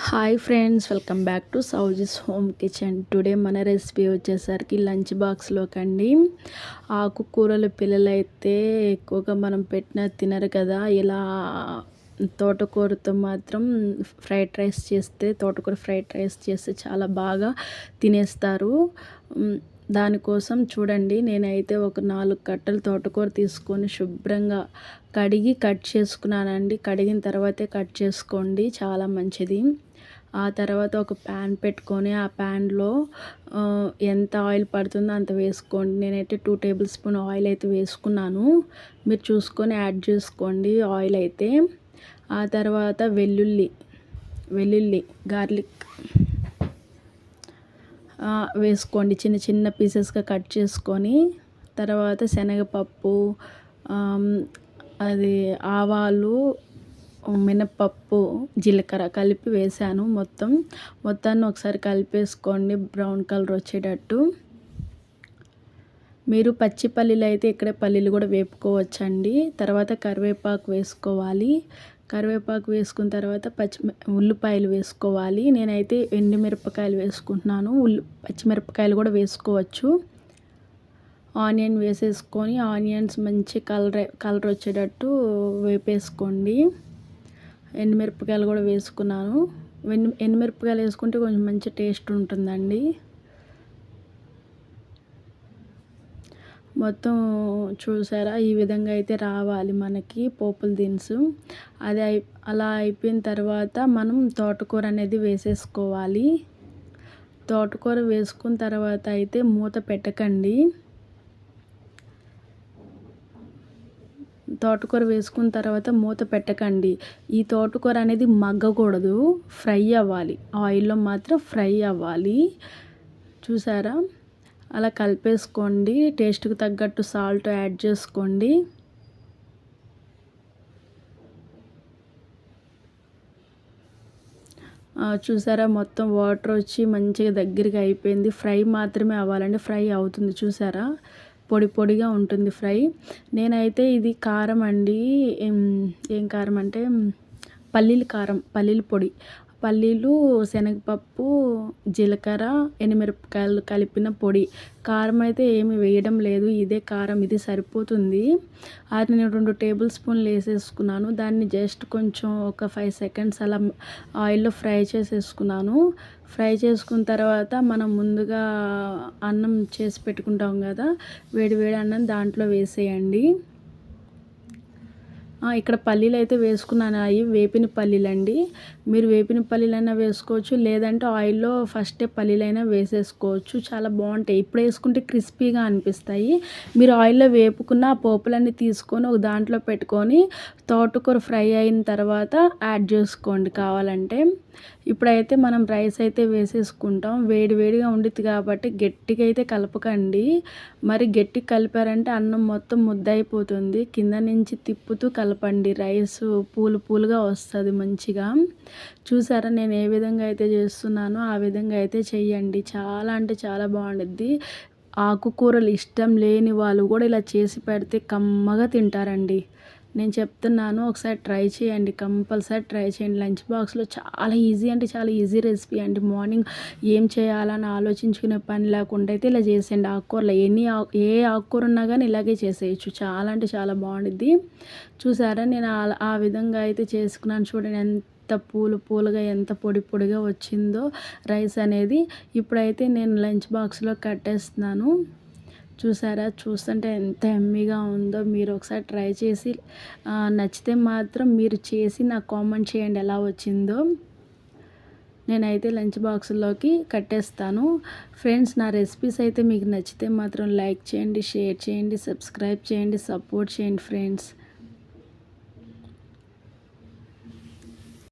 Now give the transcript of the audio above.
Hi friends, welcome back to Sowji's home kitchen. Today మన recipe వచ్చేసరికి lunch బాక్స్లోకండి. ఆకుకూరలు పిల్లలైతే ఎక్కువగా మనం పెట్టిన తినరు కదా. ఇలా తోటకూరతో మాత్రం తోటకూర ఫ్రైడ్ రైస్ చేస్తే చాలా బాగా తినేస్తారు. దానికోసం చూడండి, నేనైతే ఒక 4 కట్టలు తోటకూర తీసుకొని శుభ్రంగా కడిగి కట్ చేసుకున్నానండి. కడిగిన తర్వాతే కట్ చేసుకోండి, చాలా మంచిది. ఆ తర్వాత ఒక ప్యాన్ పెట్టుకొని ఆ ప్యాన్లో ఎంత ఆయిల్ పడుతుందో అంత వేసుకోండి. నేనైతే 2 టేబుల్ స్పూన్ ఆయిల్ అయితే వేసుకున్నాను. మీరు చూసుకొని యాడ్ చేసుకోండి ఆయిల్ అయితే. ఆ తర్వాత వెల్లుల్లి గార్లిక్ వేసుకోండి, చిన్న చిన్న పీసెస్గా కట్ చేసుకొని. తర్వాత శనగపప్పు, ఆవాలు, మినపప్పు, జీలకర్ర కలిపి వేసాను. మొత్తాన్ని ఒకసారి కలిపేసుకోండి బ్రౌన్ కలర్ వచ్చేటట్టు. మీరు పచ్చి పల్లీలు అయితే ఇక్కడ పల్లీలు కూడా వేపుకోవచ్చండి. తర్వాత కరివేపాకు వేసుకోవాలి. కరివేపాకు వేసుకున్న తర్వాత ఉల్లిపాయలు వేసుకోవాలి. నేనైతే ఎండుమిరపకాయలు వేసుకుంటున్నాను. పచ్చిమిరపకాయలు కూడా వేసుకోవచ్చు. ఆనియన్ వేసేసుకొని ఆనియన్స్ మంచి కలర్ వచ్చేటట్టు వేపేసుకోండి. ఎండుమిరపకాయలు కూడా వేసుకున్నాను. ఎండుమిరపకాయలు వేసుకుంటే కొంచెం మంచి టేస్ట్ ఉంటుందండి. మొత్తం చూసారా, ఈ విధంగా అయితే రావాలి మనకి పోపుల దినుసు. అలా అయిపోయిన తర్వాత మనం తోటకూర అనేది వేసేసుకోవాలి. తోటకూర వేసుకున్న తర్వాత అయితే మూత పెట్టకండి. తోటకూర వేసుకున్న తర్వాత మూత పెట్టకండి. ఈ తోటకూర అనేది మగ్గకూడదు, ఫ్రై అవ్వాలి. ఆయిల్లో మాత్రం ఫ్రై అవ్వాలి. చూసారా, అలా కలిపేసుకోండి. టేస్ట్కి తగ్గట్టు సాల్ట్ యాడ్ చేసుకోండి. చూసారా, మొత్తం వాటర్ వచ్చి మంచిగా దగ్గరికి అయిపోయింది. ఫ్రై మాత్రమే అవ్వాలండి. ఫ్రై అవుతుంది చూసారా, పొడి పొడిగా ఉంటుంది ఫ్రై. నేనైతే ఇది కారం అండి. ఏం కారం అంటే పల్లీల పొడి. పల్లీలు, శనగపప్పు, జీలకర్ర, ఎండుమిరపకాయలు కలిపిన పొడి. కారం అయితే ఏమి వేయడం లేదు, ఇదే కారం, ఇది సరిపోతుంది. అది నేను 2 టేబుల్ స్పూన్లు వేసేసుకున్నాను. దాన్ని జస్ట్ కొంచెం ఒక 5 సెకండ్స్ అలా ఆయిల్లో ఫ్రై చేసేసుకున్నాను. ఫ్రై చేసుకున్న తర్వాత మనం ముందుగా అన్నం చేసి పెట్టుకుంటాం కదా, వేడి వేడి అన్నం దాంట్లో వేసేయండి. ఇక్కడ పల్లీలు అయితే వేసుకున్నాను. అవి వేపిన పల్లీలండి. మీరు వేపిన పల్లీలైనా వేసుకోవచ్చు, లేదంటే ఆయిల్లో ఫస్టే పల్లీలైనా వేసేసుకోవచ్చు. చాలా బాగుంటాయి. ఇప్పుడు వేసుకుంటే క్రిస్పీగా అనిపిస్తాయి. మీరు ఆయిల్లో వేపుకున్న ఆ పోపులన్నీ తీసుకొని ఒక దాంట్లో పెట్టుకొని తోటకూర ఫ్రై అయిన తర్వాత యాడ్ చేసుకోండి కావాలంటే. ఇప్పుడైతే మనం రైస్ అయితే వేసేసుకుంటాం. వేడిగా ఉండిద్ది కాబట్టి గట్టిగా అయితే కలపకండి. మరి గట్టిగా కలిపారంటే అన్నం మొత్తం ముద్ద అయిపోతుంది. కింద నుంచి తిప్పుతూ కలపండి. రైస్ పూలుగా వస్తుంది మంచిగా. చూసారా, నేను ఏ విధంగా అయితే చేస్తున్నానో ఆ విధంగా అయితే చెయ్యండి. చాలా అంటే చాలా బాగుండిద్ది. ఆకుకూరలు ఇష్టం లేని వాళ్ళు కూడా ఇలా చేసి పెడితే కమ్మగా తింటారండి. నేను చెప్తున్నాను, ఒకసారి ట్రై చేయండి, కంపల్సరీ ట్రై చేయండి. లంచ్ బాక్స్లో చాలా ఈజీ అంటే చాలా ఈజీ రెసిపీ అండి. మార్నింగ్ ఏం చేయాలని ఆలోచించుకునే పని లేకుండా అయితే ఇలా చేసేయండి. ఆకుకూరలు ఏ ఆకుకూర ఉన్నా కానీ ఇలాగే చేసేయచ్చు. చాలా అంటే చాలా బాగుండిద్ది. చూసారా, నేను ఆ విధంగా అయితే చేసుకున్నాను. చూడండి ఎంత పూలుగా ఎంత పొడిగా వచ్చిందో రైస్ అనేది. ఇప్పుడైతే నేను లంచ్ బాక్స్లో కట్టేస్తున్నాను. చూసారా, చూస్తుంటే ఎంత ఎమ్మీగా ఉందో. మీరు ఒకసారి ట్రై చేసి నచ్చితే మాత్రం మీరు చేసి నాకు కామెంట్ చేయండి ఎలా వచ్చిందో. నేనైతే లంచ్ బాక్స్లోకి కట్టేస్తాను. ఫ్రెండ్స్, నా రెసిపీస్ అయితే మీకు నచ్చితే మాత్రం లైక్ చేయండి, షేర్ చేయండి, సబ్స్క్రైబ్ చేయండి, సపోర్ట్ చేయండి ఫ్రెండ్స్.